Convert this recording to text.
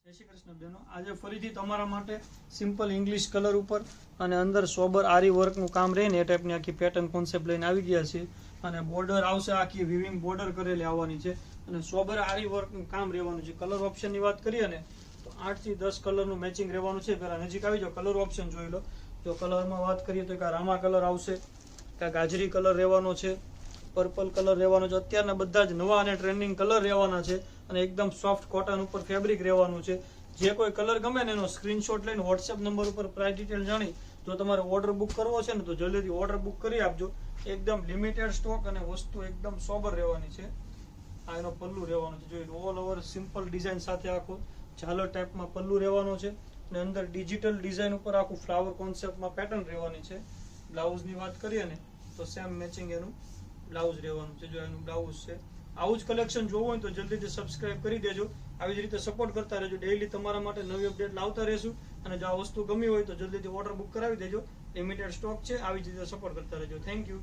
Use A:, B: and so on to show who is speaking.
A: જય શ્રી કૃષ્ણ બેનો, આજે ફરીથી તમારા માટે સિમ્પલ ઇંગ્લિશ કલર ઉપર અને અંદર સોબર આરી વર્કનું કામ રહે ને એ ટાઈપની આખી પેટર્ન કોન્સેપ્ટ લઈને આવી ગયા છે. અને બોર્ડર આવશે, આખી વિવિંગ બોર્ડર કરેલી આવવાની છે અને સોબર આરી વર્કનું કામ રહેવાનું છે. કલર ઓપ્શનની વાત કરીએ ને તો 8 થી 10 કલરનું મેચિંગ રહેવાનું છે. પહેલા નજીક આવી જાઓ, કલર ઓપ્શન જોઈ લો. જો કલરમાં વાત કરીએ તો એક રામા કલર આવશે, કાંઈ ગાજરી કલર રહેવાનો છે, પર્પલ કલર રહેવાનો છે. અત્યારના બધા જ નવા અને ટ્રેન્ડિંગ કલર રહેવાના છે અને એકદમ સોફ્ટ કોટન ઉપર ફેબ્રિક રહેવાનું છે. જે કોઈ કલર ગમે ને એનો સ્ક્રીનશોટ લઈને વોટ્સએપ નંબર ઉપર પ્રાઇસ ડિટેલ જાણી જો તમારે ઓર્ડર બુક કરવો છે ને તો જલ્દીથી ઓર્ડર બુક કરી આપજો. એકદમ લિમિટેડ સ્ટોક અને વસ્તુ એકદમ સોબર રહેવાની છે. આ એનો પલ્લુ રહેવાનો છે, જોઈ ઓલ ઓવર સિમ્પલ ડિઝાઇન સાથે આખો ઝાલર ટાઈપમાં પલ્લુ રહેવાનો છે અને અંદર ડિજિટલ ડિઝાઇન ઉપર આખું ફ્લાવર કોન્સેપ્ટમાં પેટર્ન રહેવાની છે. બ્લાઉઝની વાત કરીએ ને તો સેમ મેચિંગ એનું બ્લાઉઝ રહેવાનું છે. જો એનું બ્લાઉઝ છે. આવું જ કલેક્શન જોવું હોય તો જલ્દીથી સબસ્ક્રાઇબ કરી દેજો. આવી જ રીતે સપોર્ટ કરતા રહેજો. ડેઈલી તમારા માટે નવી અપડેટ લાવતા રહેશું અને જો આ વસ્તુ ગમી હોય તો જલ્દીથી ઓર્ડર બુક કરાવી દેજો. લિમિટેડ સ્ટોક છે. આવી જ રીતે સપોર્ટ કરતા રહેજો. Thank you.